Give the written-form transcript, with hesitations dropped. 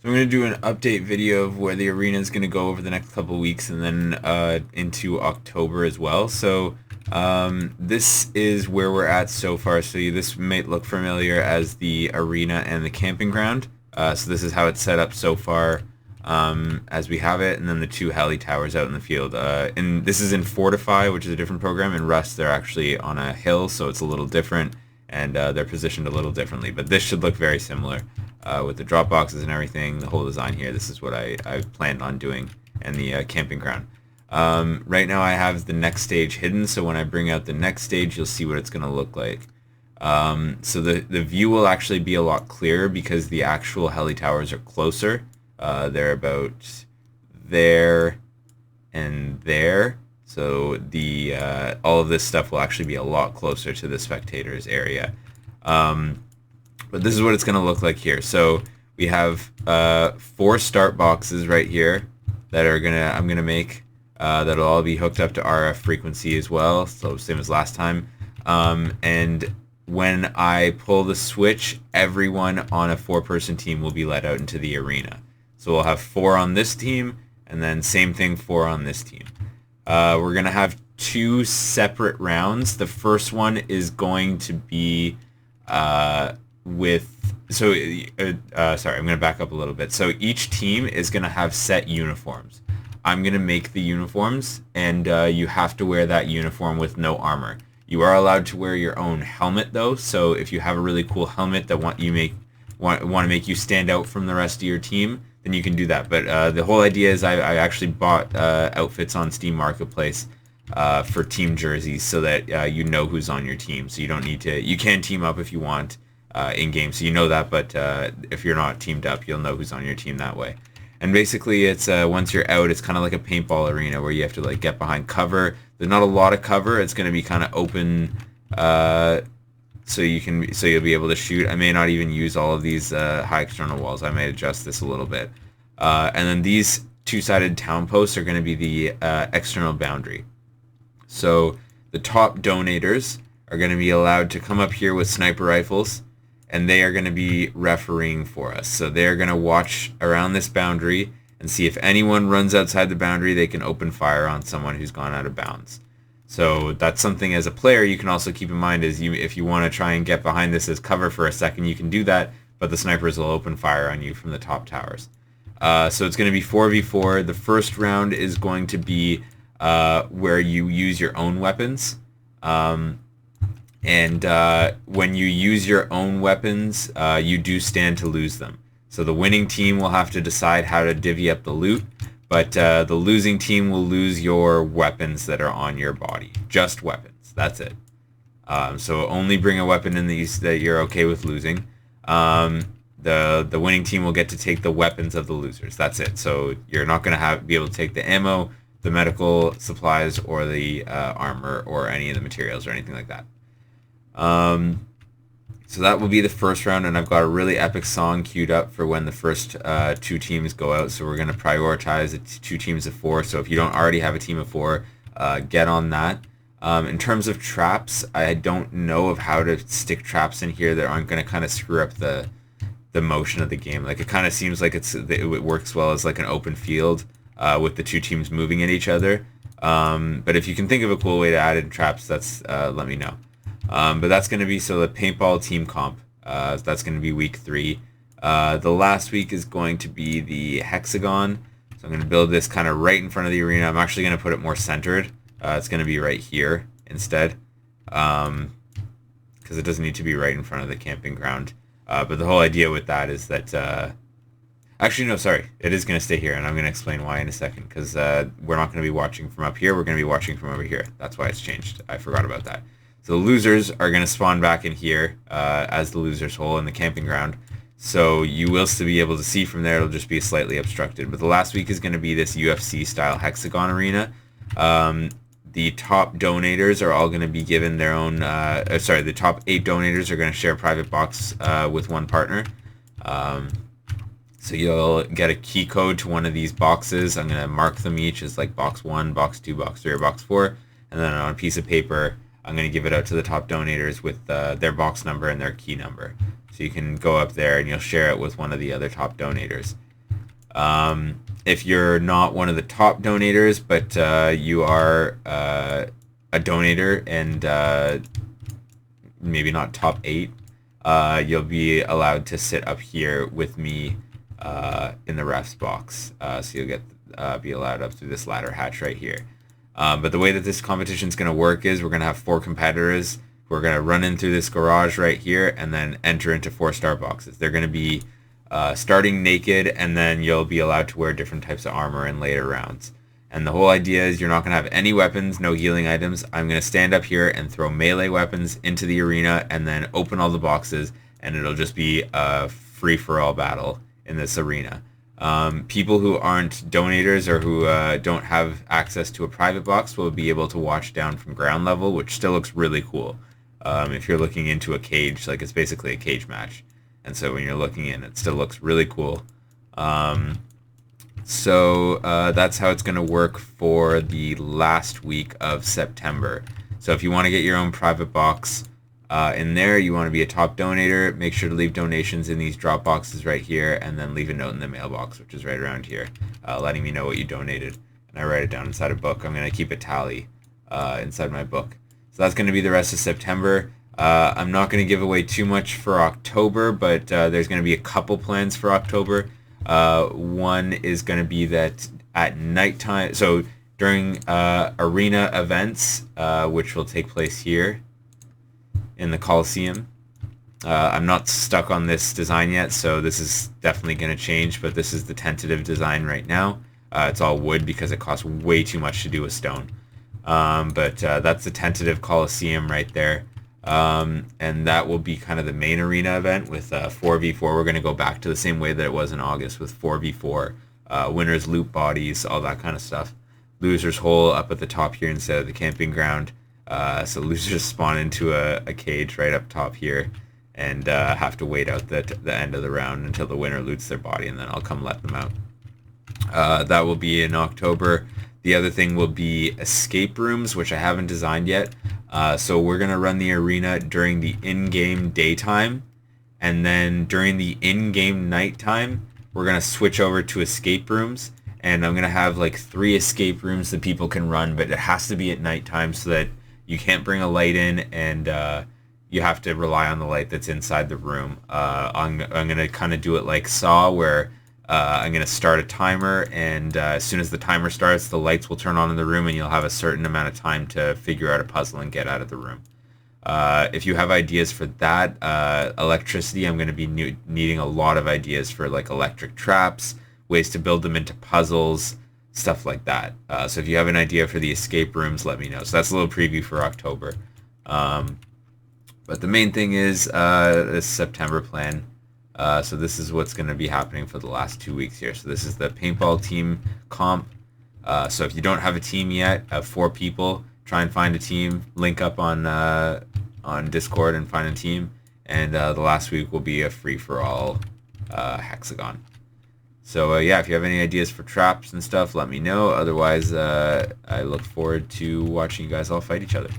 So I'm going to do an update video of where the arena is going to go over the next couple of weeks and then into October as well. So this is where we're at so far. So this might look familiar as the arena and the camping ground. So this is how it's set up so far as we have it, and then the two heli towers out in the field. And this is in Fortify, which is a different program. In Rust, they're actually on a hill, so it's a little different, and they're positioned a little differently. But this should look very similar with the drop boxes and everything. The whole design here, this is what I planned on doing, and the camping ground. Right now I have the next stage hidden, so when I bring out the next stage, you'll see what it's going to look like. So the view will actually be a lot clearer because the actual heli towers are closer. They're about there and there. So the all of this stuff will actually be a lot closer to the spectators area. But this is what it's going to look like here. So we have 4 start boxes right here that I'm gonna make. That'll all be hooked up to RF frequency as well. So same as last time. And when I pull the switch, everyone on a 4-person team will be let out into the arena. So we'll have 4 on this team, and then same thing, 4 on this team. We're going to have 2 separate rounds. The first one is going to be sorry, I'm going to back up a little bit. So each team is going to have set uniforms. I'm going to make the uniforms, and you have to wear that uniform with no armor. You are allowed to wear your own helmet, though, so if you have a really cool helmet that want to make you stand out from the rest of your team, then you can do that. But the whole idea is I actually bought outfits on Steam Marketplace for team jerseys so that you know who's on your team. So you don't need to... You can team up if you want in-game, so you know that, but if you're not teamed up, you'll know who's on your team that way. And basically, it's once you're out, it's kind of like a paintball arena where you have to get behind cover. There's not a lot of cover. It's going to be kind of open, so you'll be able to shoot. I may not even use all of these high external walls. I may adjust this a little bit. And then these 2-sided town posts are going to be the external boundary. So the top donators are going to be allowed to come up here with sniper rifles, and they are going to be refereeing for us. So they're going to watch around this boundary and see if anyone runs outside the boundary, they can open fire on someone who's gone out of bounds. So that's something as a player you can also keep in mind is if you want to try and get behind this as cover for a second, you can do that, but the snipers will open fire on you from the top towers. So it's going to be 4v4. The first round is going to be where you use your own weapons. And when you use your own weapons, you do stand to lose them. So the winning team will have to decide how to divvy up the loot, but the losing team will lose your weapons that are on your body. Just weapons. That's it. So only bring a weapon in these that you're okay with losing. The winning team will get to take the weapons of the losers. That's it. So you're not going to be able to take the ammo, the medical supplies, or the armor, or any of the materials, or anything like that. So that will be the first round, and I've got a really epic song queued up for when the first 2 teams go out. So we're going to prioritize the 2 teams of 4. So if you don't already have a team of 4, get on that. In terms of traps, I don't know of how to stick traps in here that aren't going to kind of screw up the motion of the game. It kind of seems like it works well as an open field with the 2 teams moving at each other. But if you can think of a cool way to add in traps, that's let me know. But that's going to be, so the paintball team comp, that's going to be week 3. The last week is going to be the hexagon. So I'm going to build this kind of right in front of the arena. I'm actually going to put it more centered. It's going to be right here instead, because it doesn't need to be right in front of the camping ground. But the whole idea with that is that, actually, no, sorry, it is going to stay here, and I'm going to explain why in a second, because we're not going to be watching from up here. We're going to be watching from over here. That's why it's changed. I forgot about that. So the losers are going to spawn back in here as the losers hole in the camping ground. So you will still be able to see from there. It'll just be slightly obstructed. But the last week is going to be this UFC style hexagon arena. The top donators are all going to be given their own... the top 8 donators are going to share a private box with one partner. So you'll get a key code to one of these boxes. I'm going to mark them each as box 1, box 2, box 3, or box 4. And then on a piece of paper, I'm going to give it out to the top donators with their box number and their key number. So you can go up there and you'll share it with one of the other top donators. If you're not one of the top donators, but you are a donator and maybe not top 8, you'll be allowed to sit up here with me in the refs box. So you'll get be allowed up through this ladder hatch right here. But the way that this competition is going to work is we're going to have 4 competitors who are going to run in through this garage right here and then enter into 4-star boxes. They're going to be starting naked, and then you'll be allowed to wear different types of armor in later rounds. And the whole idea is you're not going to have any weapons, no healing items. I'm going to stand up here and throw melee weapons into the arena and then open all the boxes, and it'll just be a free-for-all battle in this arena. People who aren't donators or who don't have access to a private box will be able to watch down from ground level, which still looks really cool. If you're looking into a cage, like it's basically a cage match. And so when you're looking in, it still looks really cool. So that's how it's going to work for the last week of September. So if you want to get your own private box in there, you want to be a top donator, make sure to leave donations in these drop boxes right here, and then leave a note in the mailbox, which is right around here, letting me know what you donated. And I write it down inside a book. I'm going to keep a tally inside my book. So that's going to be the rest of September. I'm not going to give away too much for October, but there's going to be a couple plans for October. One is going to be that at nighttime, so during arena events, which will take place here in the Coliseum. I'm not stuck on this design yet, so this is definitely going to change, but this is the tentative design right now. It's all wood because it costs way too much to do with stone. But that's the tentative Coliseum right there. And that will be kind of the main arena event with 4v4. We're going to go back to the same way that it was in August with 4v4. Winners loot bodies, all that kind of stuff. Losers hole up at the top here instead of the camping ground. So losers spawn into a cage right up top here and have to wait out the end of the round until the winner loots their body, and then I'll come let them out. That will be in October. The other thing will be escape rooms, which I haven't designed yet. So we're going to run the arena during the in-game daytime, and then during the in-game nighttime, we're going to switch over to escape rooms, and I'm going to have like 3 escape rooms that people can run, but it has to be at nighttime so that you can't bring a light in, and you have to rely on the light that's inside the room. I'm going to kind of do it like Saw, where I'm going to start a timer, and as soon as the timer starts, the lights will turn on in the room, and you'll have a certain amount of time to figure out a puzzle and get out of the room. If you have ideas for that, electricity, I'm going to be needing a lot of ideas for like electric traps, ways to build them into puzzles, stuff like that. So if you have an idea for the escape rooms, let me know. So that's a little preview for October. But the main thing is this September plan. So this is what's going to be happening for the last 2 weeks here. So this is the paintball team comp. So if you don't have a team yet of 4 people, try and find a team. Link up on Discord and find a team. And the last week will be a free-for-all hexagon. So yeah, if you have any ideas for traps and stuff, let me know. Otherwise, I look forward to watching you guys all fight each other.